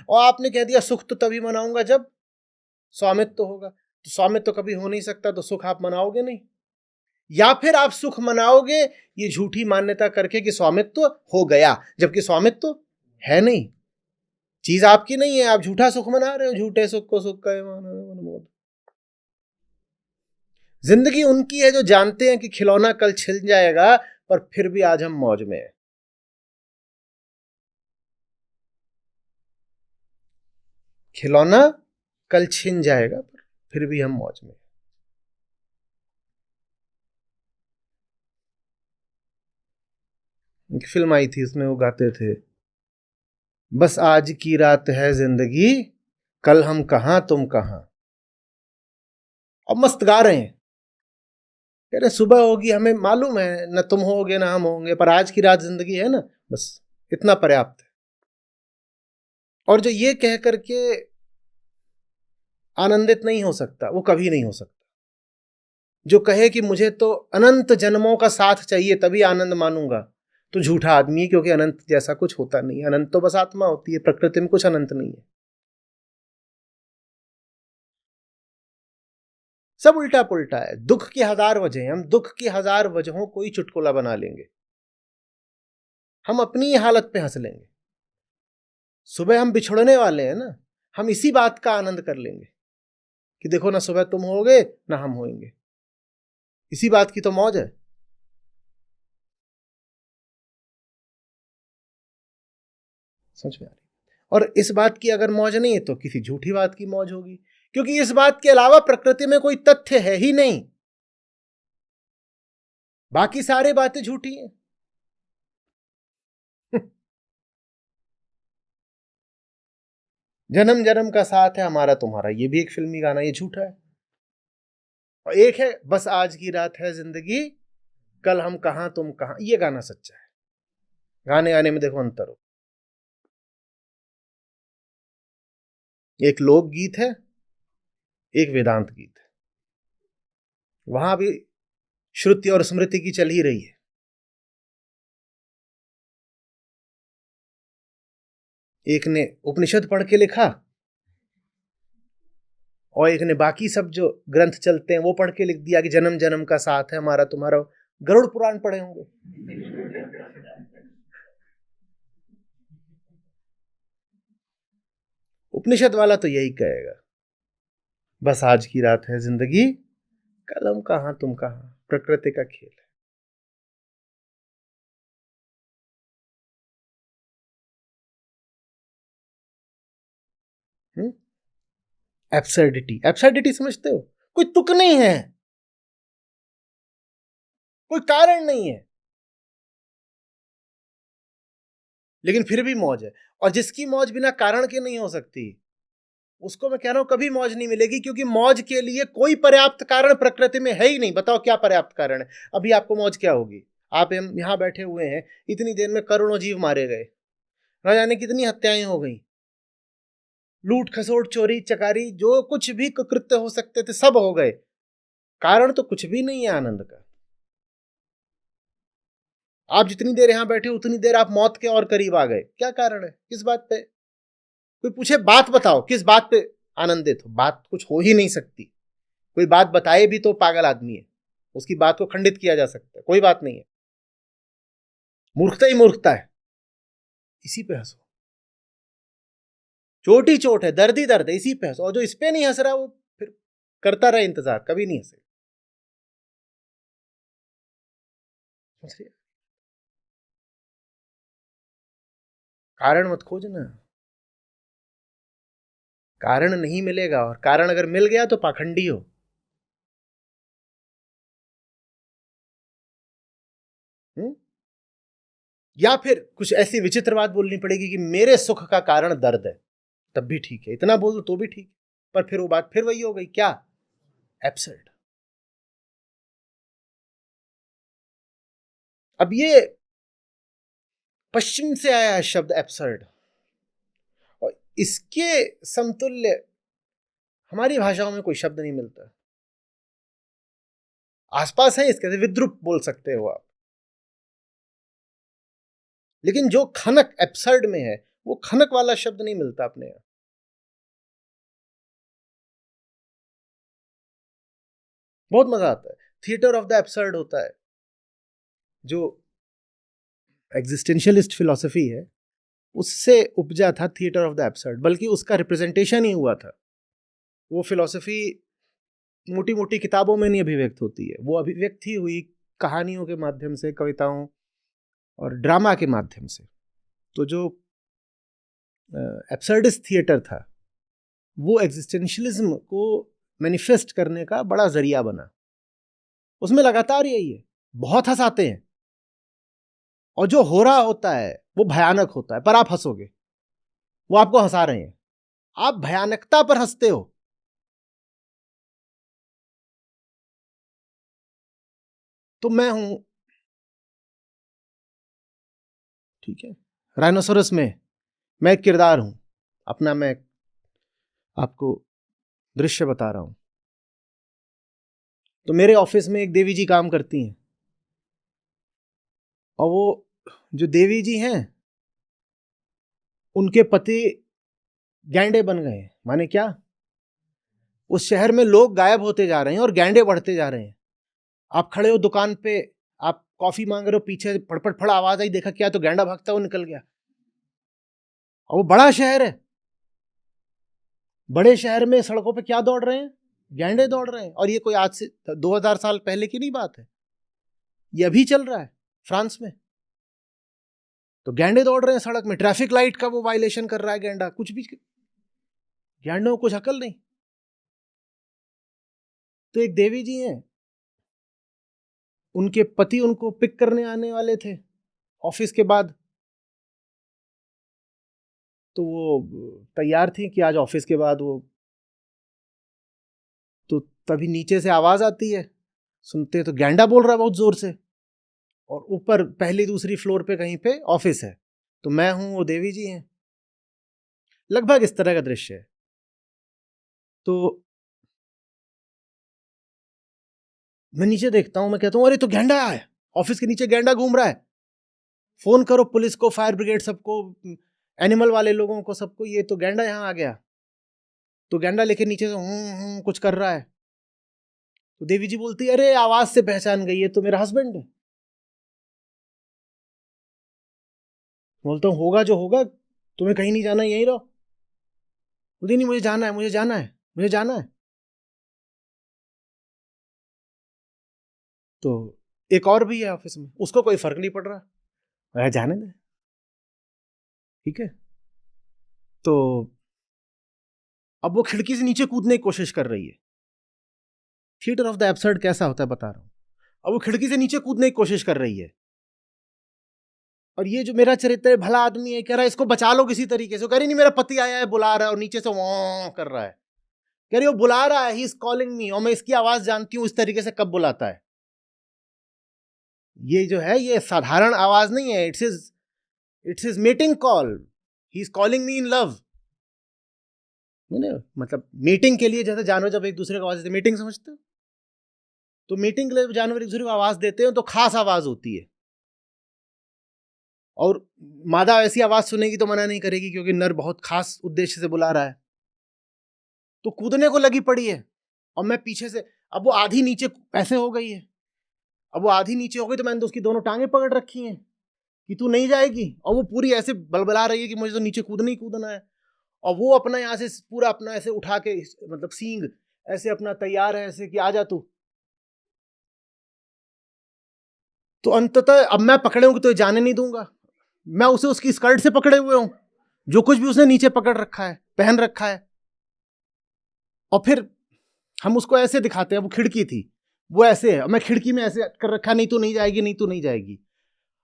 और आपने कह दिया सुख तो तभी मनाऊंगा जब स्वामित्व तो होगा, तो स्वामित्व तो कभी हो नहीं सकता, तो सुख आप मनाओगे नहीं। या फिर आप सुख मनाओगे ये झूठी मान्यता करके कि स्वामित्व हो गया, जबकि स्वामित्व है नहीं, चीज आपकी नहीं है, आप झूठा सुख मना रहे हो। झूठे सुख को सुख का अनुमोद। जिंदगी उनकी है जो जानते हैं कि खिलौना कल छिल जाएगा, पर फिर भी आज हम मौज में हैं। खिलौना कल छिन जाएगा, पर फिर भी हम मौज में। एक फिल्म आई थी, उसमें वो गाते थे, बस आज की रात है जिंदगी, कल हम कहां तुम कहां। अब मस्त गा रहे हैं, कह रहे सुबह होगी, हमें मालूम है न तुम होगे ना हम होंगे, पर आज की रात जिंदगी है ना, बस इतना पर्याप्त है। और जो ये कह करके आनंदित नहीं हो सकता, वो कभी नहीं हो सकता। जो कहे कि मुझे तो अनंत जन्मों का साथ चाहिए तभी आनंद मानूंगा, तो झूठा आदमी है, क्योंकि अनंत जैसा कुछ होता नहीं है। अनंत तो बस आत्मा होती है, प्रकृति में कुछ अनंत नहीं है। सब उल्टा पुल्टा है। दुख की हजार वजह, हम दुख की हजार वजहों को ही चुटकुला बना लेंगे। हम अपनी ही हालत पे हंस लेंगे। सुबह हम बिछड़ने वाले हैं ना, हम इसी बात का आनंद कर लेंगे कि देखो ना सुबह तुम होगे ना हम होंगे, इसी बात की तो मौज है। समझ में आ रही? और इस बात की अगर मौज नहीं है तो किसी झूठी बात की मौज होगी, क्योंकि इस बात के अलावा प्रकृति में कोई तथ्य है ही नहीं। बाकी सारी बातें झूठी हैं। जन्म जन्म का साथ है हमारा तुम्हारा, ये भी एक फिल्मी गाना, ये झूठा है। और एक है बस आज की रात है जिंदगी, कल हम कहां तुम कहां, ये गाना सच्चा है। गाने गाने में देखो अंतर हो। एक लोकगीत है, एक वेदांत गीत है। वहां भी श्रुति और स्मृति की चल ही रही है। एक ने उपनिषद पढ़ के लिखा, और एक ने बाकी सब जो ग्रंथ चलते हैं वो पढ़ के लिख दिया कि जन्म जन्म का साथ है हमारा तुम्हारा। गरुड़ पुराण पढ़े होंगे। उपनिषद वाला तो यही कहेगा, बस आज की रात है जिंदगी, कल हम कहां तुम कहां, प्रकृति का खेल है। एब्सर्डिटी, एब्सर्डिटी समझते हो? कोई तुक नहीं है, कोई कारण नहीं है, लेकिन फिर भी मौज है। और जिसकी मौज बिना कारण के नहीं हो सकती, उसको मैं कह रहा हूं कभी मौज नहीं मिलेगी, क्योंकि मौज के लिए कोई पर्याप्त कारण प्रकृति में है ही नहीं। बताओ क्या पर्याप्त कारण है? अभी आपको मौज क्या होगी? आप यहां बैठे हुए हैं, इतनी देर में करोड़ों जीव मारे गए, न जाने कितनी हत्याएं हो गई, लूट खसोट चोरी चकारी जो कुछ भी कृत्य हो सकते थे सब हो गए। कारण तो कुछ भी नहीं है आनंद का। आप जितनी देर यहां बैठे उतनी देर आप मौत के और करीब आ गए। क्या कारण है? किस बात पे? कोई पूछे बात बताओ, किस बात पे आनंदित हो? बात कुछ हो ही नहीं सकती। कोई बात बताए भी तो पागल आदमी है, उसकी बात को खंडित किया जा सकता है। कोई बात नहीं है, मूर्खता ही मूर्खता है। इसी पे हंसो, चोट ही चोट है, दर्द ही दर्द है, इसी पे हंसो। और जो इस पे नहीं हंस रहा वो फिर करता रहे इंतजार, कभी नहीं हंसे। कारण मत खोजना, कारण नहीं मिलेगा, और कारण अगर मिल गया तो पाखंडी हो। हुँ? या फिर कुछ ऐसी विचित्र बात बोलनी पड़ेगी कि मेरे सुख का कारण दर्द है, तब भी ठीक है। इतना बोल दो तो भी ठीक, पर फिर वो बात फिर वही हो गई, क्या? एब्सर्ड। अब ये पश्चिम से आया है शब्द एब्सर्ड, और इसके समतुल्य हमारी भाषाओं में कोई शब्द नहीं मिलता। आसपास है इसके, विद्रुप बोल सकते हो आप, लेकिन जो खनक एब्सर्ड में है वो खनक वाला शब्द नहीं मिलता अपने यहां। बहुत मजा आता है। थिएटर ऑफ द एब्सर्ड होता है, जो एग्जिस्टेंशियलिस्ट फिलॉसफी है उससे उपजा था थिएटर ऑफ द एब्सर्ड, बल्कि उसका रिप्रेजेंटेशन ही हुआ था। वो फिलॉसफी मोटी मोटी किताबों में नहीं अभिव्यक्त होती है, वो अभिव्यक्ति हुई कहानियों के माध्यम से, कविताओं और ड्रामा के माध्यम से। तो जो एब्सर्डिस्ट थिएटर था वो एग्जिस्टेंशियलिज्म को मैनिफेस्ट करने का बड़ा जरिया बना। उसमें लगातार यही है, बहुत हंसाते हैं और जो हो रहा होता है वो भयानक होता है, पर आप हंसोगे, वो आपको हंसा रहे हैं, आप भयानकता पर हंसते हो। तो मैं हूं, ठीक है, राइनोसोरस में मैं एक किरदार हूं अपना, मैं आपको दृश्य बता रहा हूं। तो मेरे ऑफिस में एक देवी जी काम करती हैं, और वो जो देवी जी हैं उनके पति गैंडे बन गए। माने क्या, उस शहर में लोग गायब होते जा रहे हैं और गैंडे बढ़ते जा रहे हैं। आप खड़े हो दुकान पे, आप कॉफी मांग रहे हो, पीछे फड़फड़ फड़ आवाज आई, देखा क्या, तो गैंडा भागता हुआ निकल गया। और वो बड़ा शहर है, बड़े शहर में सड़कों पे क्या दौड़ रहे हैं, गैंडे दौड़ रहे हैं। और ये कोई आज से 2000 साल पहले की नहीं बात है, ये अभी चल रहा है फ्रांस में। तो गैंडे दौड़ रहे हैं सड़क में, ट्रैफिक लाइट का वो वायलेशन कर रहा है गैंडा, कुछ भी, गैंडों को कुछ अकल नहीं। तो एक देवी जी हैं, उनके पति उनको पिक करने आने वाले थे ऑफिस के बाद। तो वो तैयार थी कि आज ऑफिस के बाद वो, तो तभी नीचे से आवाज आती है, सुनते तो गैंडा बोल रहा है बहुत जोर से, और ऊपर पहली दूसरी फ्लोर पे कहीं पे ऑफिस है। तो मैं हूं, वो देवी जी हैं। लगभग इस तरह का दृश्य है। तो मैं नीचे देखता हूं, मैं कहता हूं अरे तो गैंडा है, ऑफिस के नीचे गैंडा घूम रहा है, फोन करो पुलिस को, फायर ब्रिगेड सबको, एनिमल वाले लोगों को, सबको, ये तो गैंडा यहां आ गया। तो गैंडा लेके नीचे से कुछ कर रहा है। तो देवी जी बोलती है अरे आवाज से पहचान गई, है तो मेरा हस्बैंड है। बोलता हूँ होगा जो होगा, तुम्हें कहीं नहीं जाना, यहीं रहो। बोलती नहीं, मुझे जाना है, मुझे जाना है, मुझे जाना है। तो एक और भी है ऑफिस में, उसको कोई फर्क नहीं पड़ रहा, वह जाने दे, ठीक है। तो अब वो खिड़की से नीचे कूदने की कोशिश कर रही है। थिएटर ऑफ द एब्सर्ड कैसा होता है बता रहा हूं। अब वो खिड़की से नीचे कूदने की कोशिश कर रही है, और ये जो मेरा चरित्र है, भला आदमी है, कह रहा है इसको बचा लो किसी तरीके से। कह रही नहीं, मेरा पति आया है, बुला रहा है, और नीचे से वो कर रहा है। कह रही वो बुला रहा है, ही इज कॉलिंग मी, और मैं इसकी आवाज जानती हूं, इस तरीके से कब बुलाता है। ये जो है ये साधारण आवाज नहीं है, it's his meeting call, he is calling me in love. मतलब मीटिंग के लिए जैसे जानवर जब एक दूसरे को आवाज देते, मीटिंग समझते हो, तो मीटिंग के लिए जानवर एक दूसरे को आवाज देते हैं तो खास आवाज होती है, और मादा ऐसी आवाज सुनेगी तो मना नहीं करेगी, क्योंकि नर बहुत खास उद्देश्य से बुला रहा है। तो कूदने को लगी पड़ी है, और मैं पीछे से, अब वो आधी नीचे ऐसे हो गई है, अब वो आधी नीचे हो गई, तो मैंने तो उसकी दोनों टांगे पकड़ रखी हैं कि तू नहीं जाएगी, और वो पूरी ऐसे बलबला रही है कि मुझे तो नीचे कूदना ही कूदना है। और वो अपना यहाँ से पूरा अपना ऐसे उठा के, मतलब सींग ऐसे अपना तैयार है ऐसे कि आ जा तू। तो अंततः अब मैं पकड़े हूं कि तो जाने नहीं दूंगा, मैं उसे उसकी स्कर्ट से पकड़े हुए हूं, जो कुछ भी उसने नीचे पकड़ रखा है, पहन रखा है। और फिर हम उसको ऐसे दिखाते हैं, वो खिड़की थी, वो ऐसे है, मैं खिड़की में ऐसे कर रखा, नहीं तू नहीं जाएगी, नहीं तू नहीं जाएगी।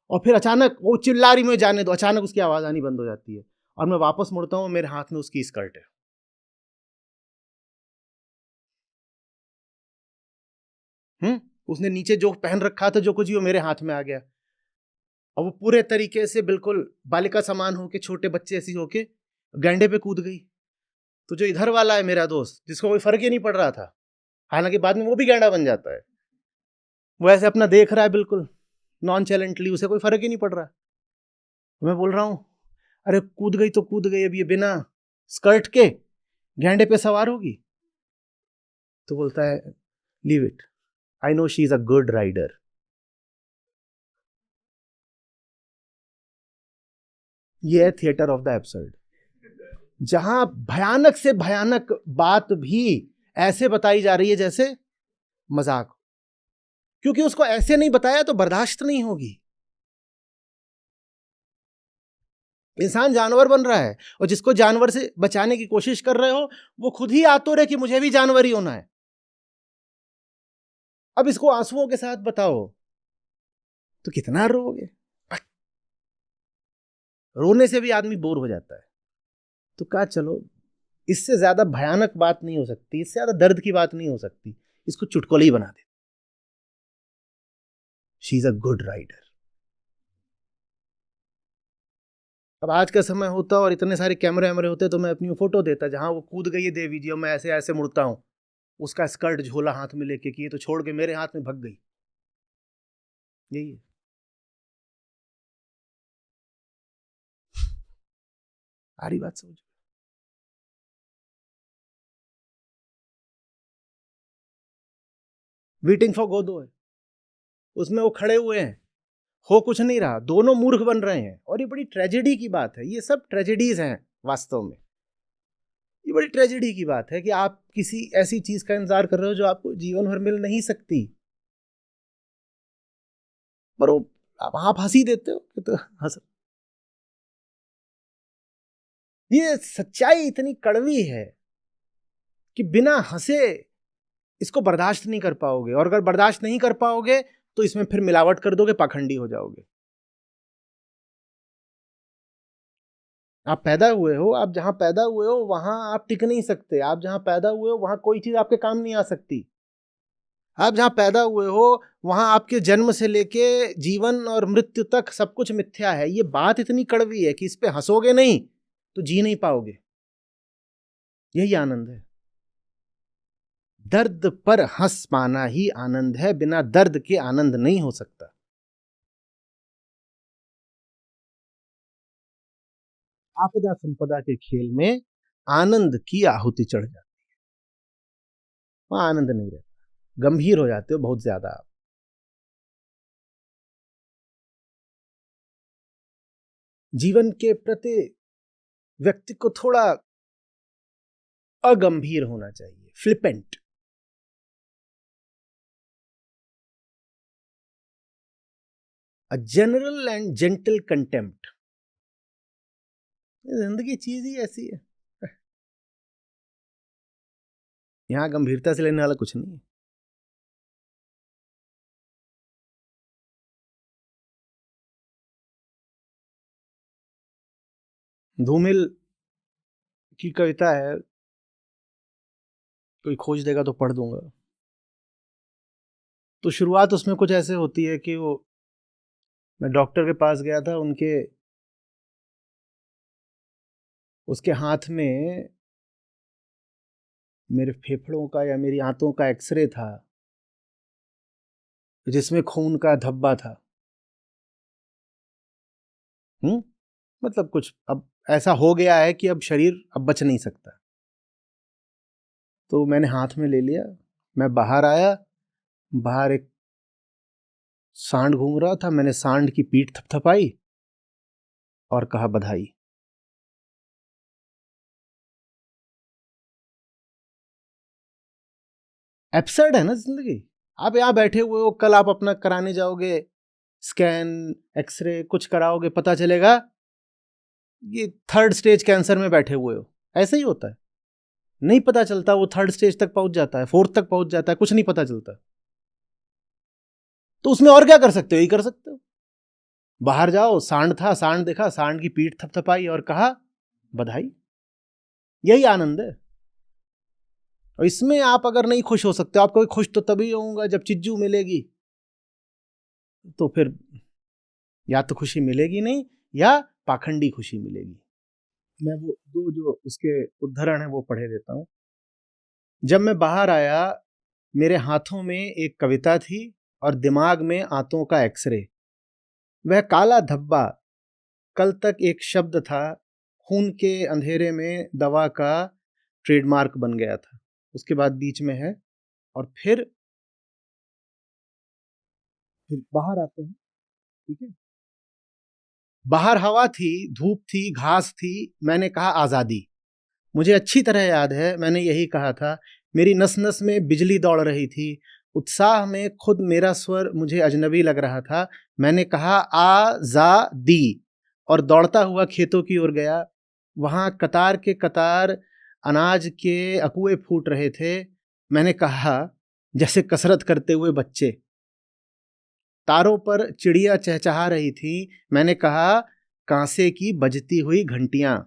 और फिर अचानक वो चिल्ला रही, मुझे जाने दो, अचानक उसकी आवाज आनी बंद हो जाती है, और मैं वापस मुड़ता हूं, मेरे हाथ में उसकी स्कर्ट है। उसने नीचे जो पहन रखा था, जो कुछ भी, वो मेरे हाथ में आ गया। और वो पूरे तरीके से बिल्कुल बालिका समान होके, छोटे बच्चे ऐसी होके गैंडे पे कूद गई। तो जो इधर वाला है मेरा दोस्त, जिसको कोई फर्क ही नहीं पड़ रहा था, हालांकि बाद में वो भी गैंडा बन जाता है, वो ऐसे अपना देख रहा है बिल्कुल नॉन चैलेंटली, उसे कोई फर्क ही नहीं पड़ रहा। मैं बोल रहा हूं अरे कूद गई तो कूद गई, अब ये बिना स्कर्ट के गैंडे पे सवार होगी। तो बोलता है leave it, I know she is a good rider. ये है थिएटर ऑफ द एब्सर्ड, जहां भयानक से भयानक बात भी ऐसे बताई जा रही है जैसे मजाक, क्योंकि उसको ऐसे नहीं बताया तो बर्दाश्त नहीं होगी। इंसान जानवर बन रहा है, और जिसको जानवर से बचाने की कोशिश कर रहे हो वो खुद ही आतुर है कि मुझे भी जानवर ही होना है। अब इसको आंसुओं के साथ बताओ तो कितना रोओगे? रोने से भी आदमी बोर हो जाता है। तो कहा चलो इससे ज्यादा भयानक बात नहीं हो सकती, इससे ज्यादा दर्द की बात नहीं हो सकती, इसको चुटकुले ही बना दे। She is a good rider. अब आज का समय होता और इतने सारे कैमरे वैमरे होते तो मैं अपनी फोटो देता, जहां वो कूद गई है देवी जी और मैं ऐसे ऐसे मुड़ता हूं, उसका स्कर्ट झोला हाथ में लेके कि ये तो छोड़ के मेरे हाथ में भग गई। यही है। आ रही बात समझ? वेटिंग फॉर गोदो है, उसमें वो खड़े हुए हैं, हो कुछ नहीं रहा, दोनों मूर्ख बन रहे हैं। और ये बड़ी ट्रेजेडी की बात है, ये सब ट्रेजेडीज हैं वास्तव में। ये बड़ी ट्रेजेडी की बात है कि आप किसी ऐसी चीज का इंतजार कर रहे हो जो आपको जीवन भर मिल नहीं सकती, पर वो आप हंसी देते हो कि तो हंस। ये सच्चाई इतनी कड़वी है कि बिना हंसे इसको बर्दाश्त नहीं कर पाओगे, और अगर बर्दाश्त नहीं कर पाओगे तो इसमें फिर मिलावट कर दोगे, पाखंडी हो जाओगे। आप पैदा हुए हो, आप जहां पैदा हुए हो वहां आप टिक नहीं सकते, आप जहां पैदा हुए हो वहां कोई चीज आपके काम नहीं आ सकती। आप जहां पैदा हुए हो वहां आपके जन्म से लेके जीवन और मृत्यु तक सब कुछ मिथ्या है। ये बात इतनी कड़वी है कि इस पे हंसोगे नहीं तो जी नहीं पाओगे। यही आनंद है। दर्द पर हंस पाना ही आनंद है, बिना दर्द के आनंद नहीं हो सकता। आपदा संपदा के खेल में आनंद की आहुति चढ़ जाती, वहां आनंद नहीं रहता, गंभीर हो जाते हो बहुत ज्यादा आप। जीवन के प्रति व्यक्ति को थोड़ा अगंभीर होना चाहिए, flippant. A general and gentle contempt. जिंदगी चीज ही ऐसी है, यहां गंभीरता से लेने वाला कुछ नहीं है। धूमिल की कविता है, कोई खोज देगा तो पढ़ दूंगा। तो शुरुआत उसमें कुछ ऐसे होती है कि वो, मैं डॉक्टर के पास गया था, उसके हाथ में मेरे फेफड़ों का या मेरी आंतों का एक्सरे था, जिसमें खून का धब्बा था। मतलब कुछ अब ऐसा हो गया है कि अब शरीर अब बच नहीं सकता। तो मैंने हाथ में ले लिया, मैं बाहर आया, बाहर एक सांड घूम रहा था, मैंने सांड की पीठ थपथपाई और कहा बधाई। एब्सर्ड है ना जिंदगी। आप यहां बैठे हुए हो, कल आप अपना कराने जाओगे स्कैन, एक्सरे कुछ कराओगे, पता चलेगा ये 3rd स्टेज कैंसर में बैठे हुए हो। ऐसे ही होता है, नहीं पता चलता, वो 3rd स्टेज तक पहुंच जाता है, 4th तक पहुंच जाता है, कुछ नहीं पता चलता। तो उसमें और क्या कर सकते हो? यही कर सकते हो, बाहर जाओ, सांड था, सांड देखा, सांड की पीठ थपथपाई और कहा बधाई। यही आनंद है। और इसमें आप अगर नहीं खुश हो सकते, आप कोई खुश तो तभी होऊंगा जब चिज्जू मिलेगी, तो फिर या तो खुशी मिलेगी नहीं या पाखंडी खुशी मिलेगी। मैं वो दो जो उसके उद्धरण है वो पढ़े देता हूँ। जब मैं बाहर आया, मेरे हाथों में एक कविता थी और दिमाग में आंतों का एक्सरे। वह काला धब्बा कल तक एक शब्द था, खून के अंधेरे में दवा का ट्रेडमार्क बन गया था। उसके बाद बीच में है, और फिर बाहर आते हैं। ठीक है, बाहर हवा थी, धूप थी, घास थी। मैंने कहा आजादी। मुझे अच्छी तरह याद है, मैंने यही कहा था। मेरी नस नस में बिजली दौड़ रही थी। उत्साह में खुद मेरा स्वर मुझे अजनबी लग रहा था। मैंने कहा आजादी, और दौड़ता हुआ खेतों की ओर गया। वहां कतार के कतार अनाज के अकुए फूट रहे थे। मैंने कहा, जैसे कसरत करते हुए बच्चे। तारों पर चिड़िया चहचहा रही थी। मैंने कहा, कांसे की बजती हुई घंटियां।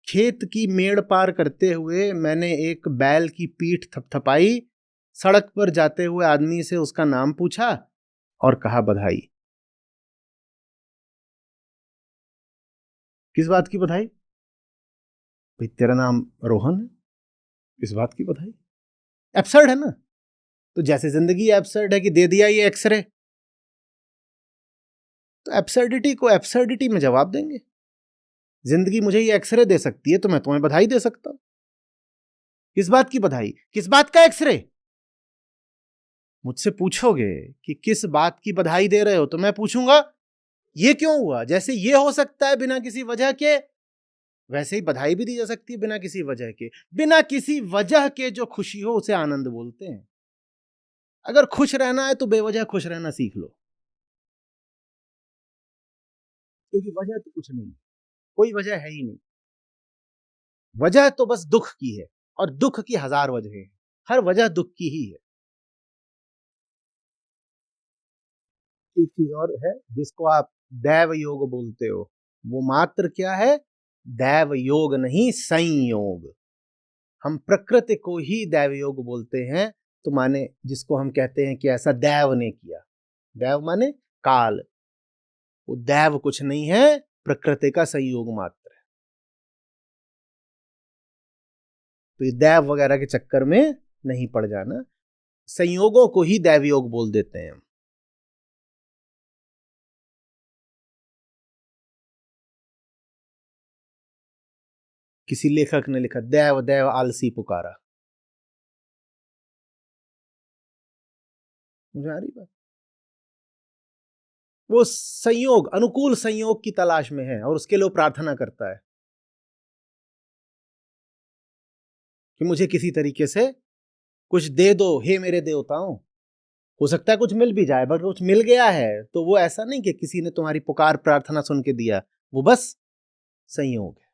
खेत की मेड़ पार करते हुए मैंने एक बैल की पीठ थपथपाई। सड़क पर जाते हुए आदमी से उसका नाम पूछा और कहा बधाई। किस बात की बधाई? भाई तेरा नाम रोहन है, किस बात की बधाई? एब्सर्ड है ना। तो जैसे जिंदगी एब्सर्ड है कि दे दिया ये एक्सरे, तो एब्सर्डिटी को एब्सर्डिटी में जवाब देंगे। जिंदगी मुझे ये एक्सरे दे सकती है तो मैं तुम्हें बधाई दे सकता हूं। किस बात की बधाई? किस बात का एक्सरे? मुझसे पूछोगे कि किस बात की बधाई दे रहे हो, तो मैं पूछूंगा ये क्यों हुआ। जैसे ये हो सकता है बिना किसी वजह के, वैसे ही बधाई भी दी जा सकती है बिना किसी वजह के। बिना किसी वजह के जो खुशी हो उसे आनंद बोलते हैं। अगर खुश रहना है तो बेवजह खुश रहना सीख लो, क्योंकि वजह तो कुछ नहीं, कोई वजह है ही नहीं। वजह तो बस दुख की है, और दुख की हजार वजह है। हर वजह दुख की ही है। एक चीज और है जिसको आप दैव योग बोलते हो, वो मात्र क्या है? दैव योग नहीं, संयोग। हम प्रकृति को ही दैव योग बोलते हैं। तो माने जिसको हम कहते हैं कि ऐसा दैव ने किया। दैव माने काल। वो दैव कुछ नहीं है, प्रकृति का संयोग मात्र है। तो ये दैव वगैरह के चक्कर में नहीं पड़ जाना। संयोगों को ही दैव योग बोल देते हैं। किसी लेखक ने लिखा, दैव दैव आलसी पुकारा। मुझे आ रही बात? वो संयोग, अनुकूल संयोग की तलाश में है और उसके लिए प्रार्थना करता है कि मुझे किसी तरीके से कुछ दे दो हे मेरे देवताओं। हो सकता है कुछ मिल भी जाए, पर कुछ मिल गया है तो वो ऐसा नहीं कि किसी ने तुम्हारी पुकार प्रार्थना सुन के दिया। वो बस संयोग है।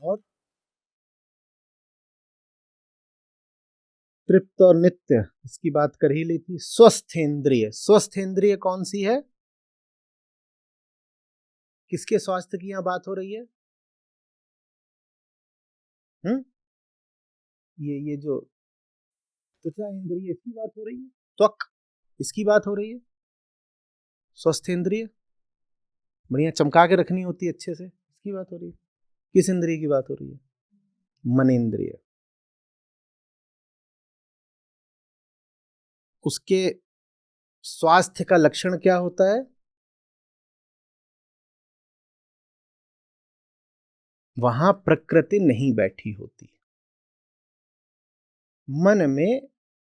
और तृप्त और नित्य, इसकी बात कर ही ली थी। स्वस्थ इंद्रिय, स्वस्थ इंद्रिय कौन सी है? किसके स्वास्थ्य की यहां बात हो रही है? हम्म ये जो त्वचा इंद्रिय, इसकी बात हो रही है। त्वक, इसकी बात हो रही है। स्वस्थ इंद्रिय बढ़िया चमका के रखनी होती है अच्छे से, इसकी बात हो रही है। किस इंद्रिय की बात हो रही है? मन इंद्रिय। उसके स्वास्थ्य का लक्षण क्या होता है? वहां प्रकृति नहीं बैठी होती। मन में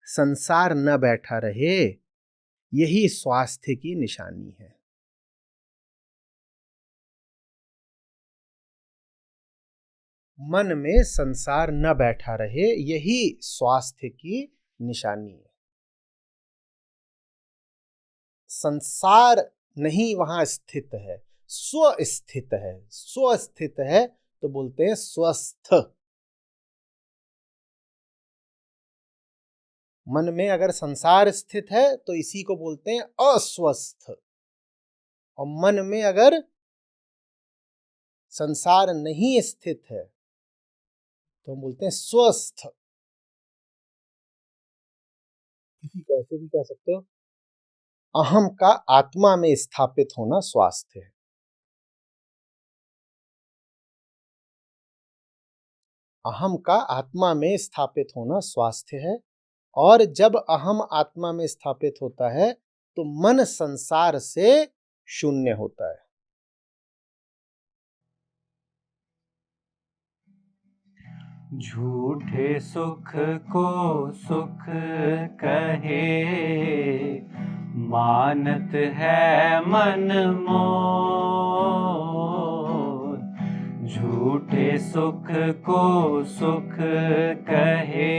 संसार न बैठा रहे, यही स्वास्थ्य की निशानी है। मन में संसार न बैठा रहे, यही स्वास्थ्य की निशानी है। संसार नहीं वहां स्थित है, स्वस्थित है। स्वस्थित है तो बोलते हैं स्वस्थ। मन में अगर संसार स्थित है तो इसी को बोलते हैं अस्वस्थ। और मन में अगर संसार नहीं स्थित है तो हम बोलते हैं स्वस्थ। किसी को ऐसे भी कह सकते हो, अहम का आत्मा में स्थापित होना स्वास्थ्य है। अहम का आत्मा में स्थापित होना स्वास्थ्य है, और जब अहम आत्मा में स्थापित होता है तो मन संसार से शून्य होता है। झूठे सुख को सुख कहे, मानत है मन मोर। झूठे सुख को सुख कहे,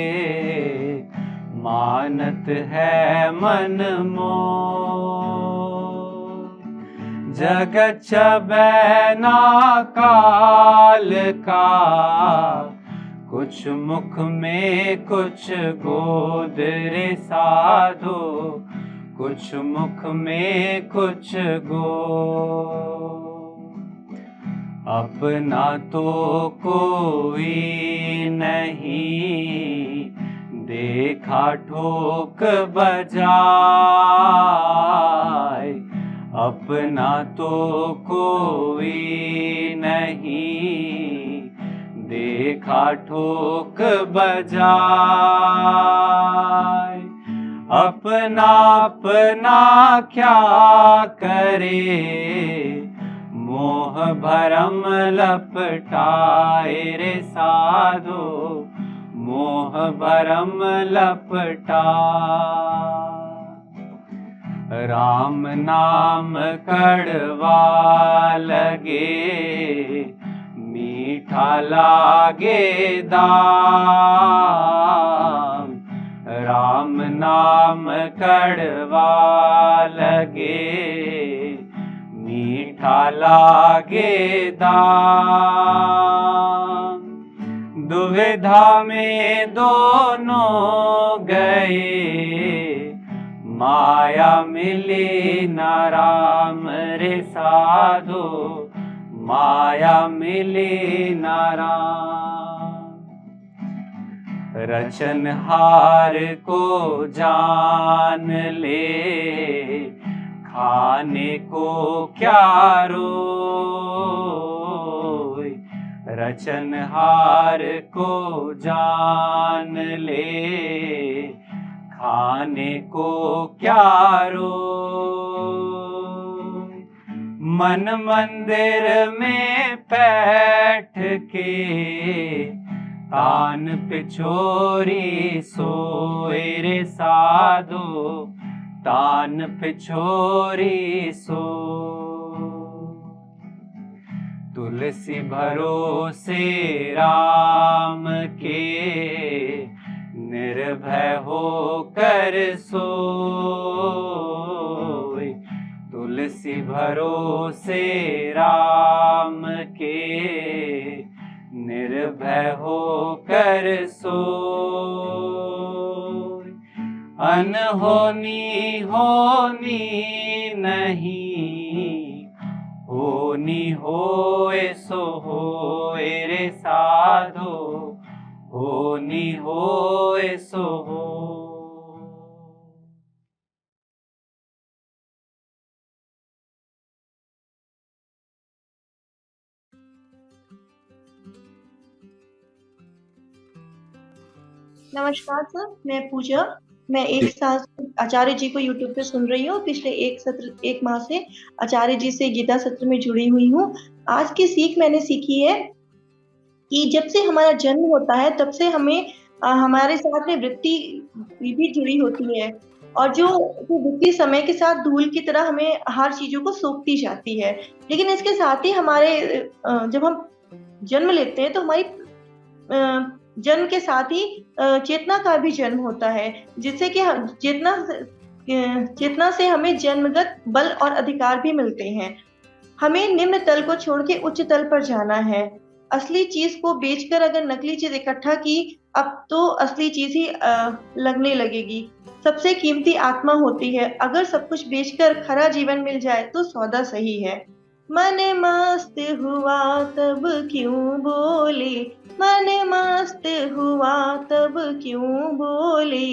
मानत है मन मोर। जगत छबैना काल का, कुछ मुख में कुछ गोद रे साधो, कुछ मुख में कुछ गोद। अपना तो कोई नहीं, देखा ठोक बजाए। अपना तो कोई नहीं, देखा ठोक बजाए। अपना अपना क्या करे, मोह भरम लपटाए रे साधो, मोह भरम लपटाए। राम नाम कड़वा लगे, मीठा लागे दाम। राम नाम कड़वा लगे, मीठा लागे दाम। दुविधा में दोनों गए, माया मिली न राम रे साधो, माया मिली न राम। रचनहार को जान ले, खाने को क्या रोय। रचनहार को जान ले, खाने को क्या रोय। मन मंदिर में बैठ के, तान पिछोरी सोए रे साधो, तान पिछोरी सो। तुलसी भरोसे राम के, निर्भय हो कर सोए। तुलसी भरोसे राम के, निर्भय हो कर सोए। अनहोनी होनी नहीं, होनी होए सो होए रे साधो, होनी होए सो हो। नमस्कार सर, मैं पूजा। मैं एक साल से आचार्य जी को यूट्यूब पे सुन रही हूँ। पिछले एक माह से आचार्य जी से गीता सत्र में जुड़ी हुई हूँ। आज की सीख मैंने सीखी है कि जब से हमारा जन्म होता है तब से हमें हमारे साथ में वृत्ति भी जुड़ी होती है, और जो वृत्ति समय के साथ धूल की तरह हमें हर चीजों को सोखती जाती है। लेकिन इसके साथ ही हमारे जब हम जन्म लेते हैं तो हमारी जन्म के साथ ही चेतना का भी जन्म होता है, जिससे कि चेतना से हमें जन्मगत बल और अधिकार भी मिलते हैं। हमें निम्न तल को छोड़ के उच्च तल पर जाना है। असली चीज को बेचकर अगर नकली चीज इकट्ठा की, अब तो असली चीज ही लगने लगेगी। सबसे कीमती आत्मा होती है। अगर सब कुछ बेचकर खरा जीवन मिल जाए तो सौदा सही है। मन मस्त हुआ तब क्यों बोले, मन मस्त हुआ तब क्यों बोले,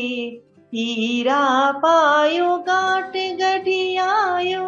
हीरा पायो गांठ गढ़ियायो।